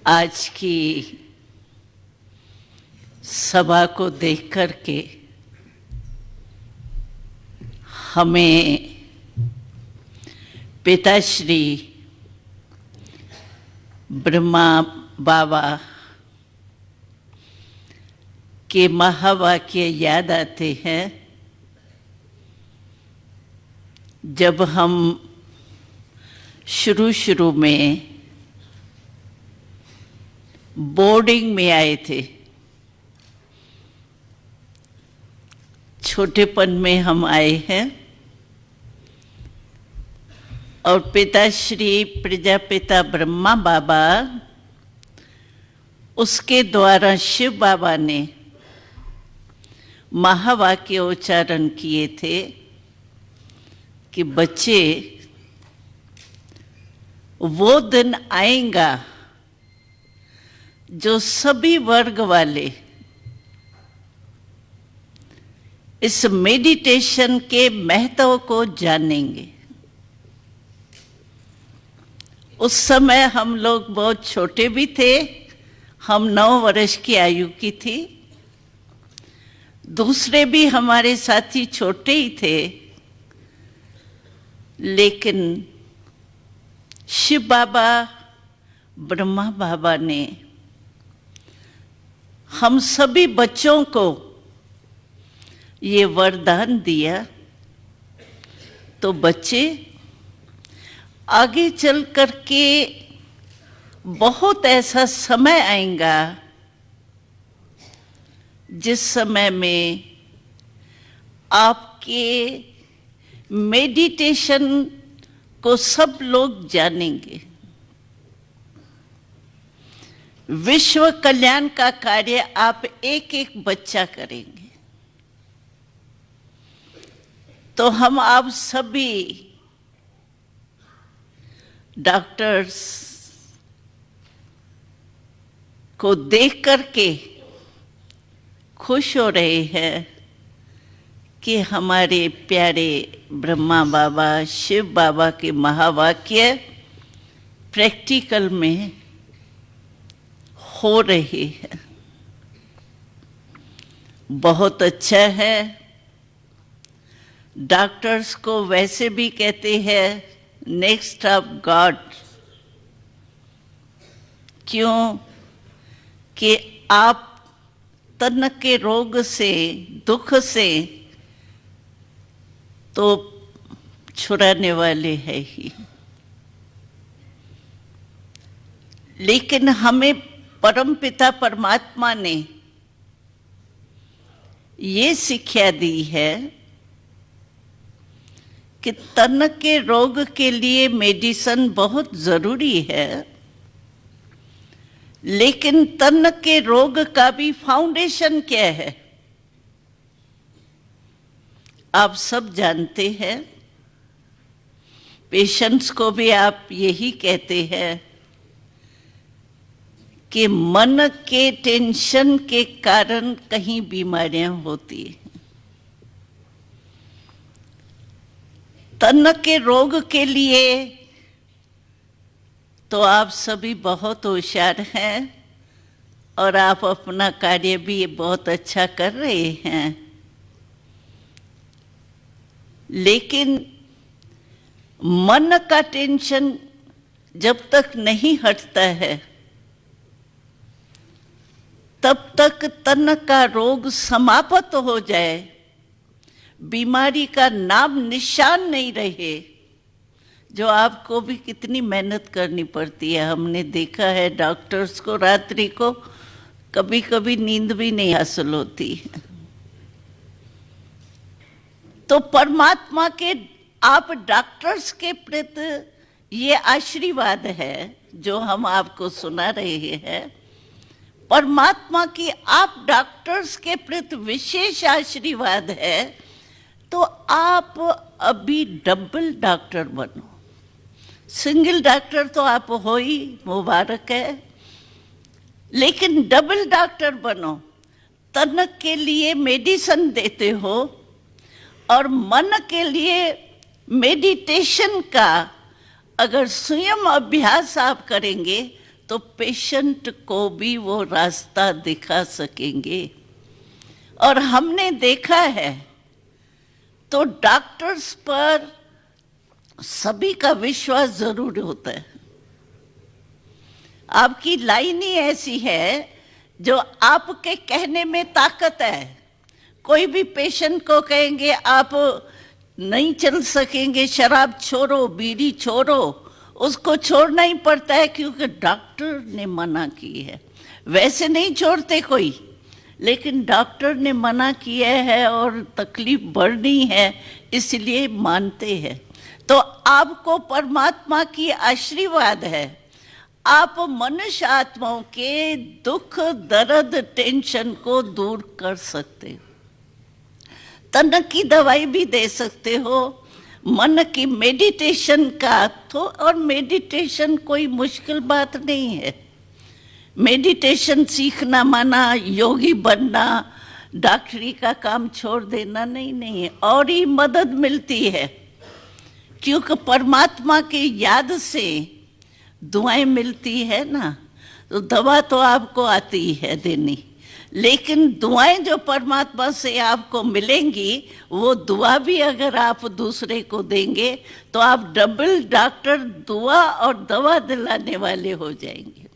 आज की सभा को देख कर के हमें पिताश्री ब्रह्मा बाबा के महावाक्य याद आते हैं। जब हम शुरू में बोर्डिंग में आए थे, छोटेपन में हम आए हैं और पिताश्री प्रजापिता ब्रह्मा बाबा, उसके द्वारा शिव बाबा ने महावाक्य उच्चारण किए थे कि बच्चे, वो दिन आएगा जो सभी वर्ग वाले इस मेडिटेशन के महत्व को जानेंगे। उस समय हम लोग बहुत छोटे भी थे, हम 9 वर्ष की आयु की थी, दूसरे भी हमारे साथी छोटे ही थे, लेकिन शिव बाबा ब्रह्मा बाबा ने हम सभी बच्चों को ये वरदान दिया। तो बच्चे, आगे चल कर के बहुत ऐसा समय आएगा जिस समय में आपके मेडिटेशन को सब लोग जानेंगे। विश्व कल्याण का कार्य आप एक एक बच्चा करेंगे। तो हम आप सभी डॉक्टर्स को देख करके खुश हो रहे हैं कि हमारे प्यारे ब्रह्मा बाबा शिव बाबा के महावाक्य प्रैक्टिकल में हो रही है। बहुत अच्छा है। डॉक्टर्स को वैसे भी कहते हैं नेक्स्ट ऑफ गॉड, क्यों कि आप तन के रोग से, दुख से तो छुड़ाने वाले हैं ही, लेकिन हमें परमपिता परमात्मा ने ये शिक्षा दी है कि तन के रोग के लिए मेडिसिन बहुत जरूरी है, लेकिन तन के रोग का भी फाउंडेशन क्या है आप सब जानते हैं। पेशेंट्स को भी आप यही कहते हैं कि मन के टेंशन के कारण कहीं बीमारियां होती हैं। तन के रोग के लिए तो आप सभी बहुत होशियार हैं और आप अपना कार्य भी बहुत अच्छा कर रहे हैं, लेकिन मन का टेंशन जब तक नहीं हटता है तब तक तन का रोग समाप्त हो जाए, बीमारी का नाम निशान नहीं रहे, जो आपको भी कितनी मेहनत करनी पड़ती है। हमने देखा है डॉक्टर्स को रात्रि को कभी कभी नींद भी नहीं हासिल होती है। तो परमात्मा के आप डॉक्टर्स के प्रति ये आशीर्वाद है जो हम आपको सुना रहे हैं। परमात्मा की आप डॉक्टर्स के प्रति विशेष आशीर्वाद है। तो आप अभी डबल डॉक्टर बनो। सिंगल डॉक्टर तो आप हो ही, मुबारक है, लेकिन डबल डॉक्टर बनो। तन के लिए मेडिसिन देते हो और मन के लिए मेडिटेशन का अगर स्वयं अभ्यास आप करेंगे तो पेशेंट को भी वो रास्ता दिखा सकेंगे। और हमने देखा है तो डॉक्टर्स पर सभी का विश्वास जरूर होता है। आपकी लाइन ही ऐसी है जो आपके कहने में ताकत है। कोई भी पेशेंट को कहेंगे आप नहीं चल सकेंगे, शराब छोड़ो, बीड़ी छोड़ो, उसको छोड़ना ही पड़ता है क्योंकि डॉक्टर ने मना की है। वैसे नहीं छोड़ते कोई, लेकिन डॉक्टर ने मना किया है और तकलीफ बढ़नी है इसलिए मानते हैं। तो आपको परमात्मा की आशीर्वाद है, आप मनुष्य आत्माओं के दुख, दर्द, टेंशन को दूर कर सकते हो। तन की दवाई भी दे सकते हो, मन की मेडिटेशन का तो, और मेडिटेशन कोई मुश्किल बात नहीं है। मेडिटेशन सीखना माना योगी बनना, डॉक्टरी का काम छोड़ देना नहीं है। और ही मदद मिलती है क्योंकि परमात्मा की याद से दुआएं मिलती है ना। तो दवा तो आपको आती है देनी, लेकिन दुआएं जो परमात्मा से आपको मिलेंगी, वो दुआ भी अगर आप दूसरे को देंगे तो आप डबल डॉक्टर, दुआ और दवा दिलाने वाले हो जाएंगे।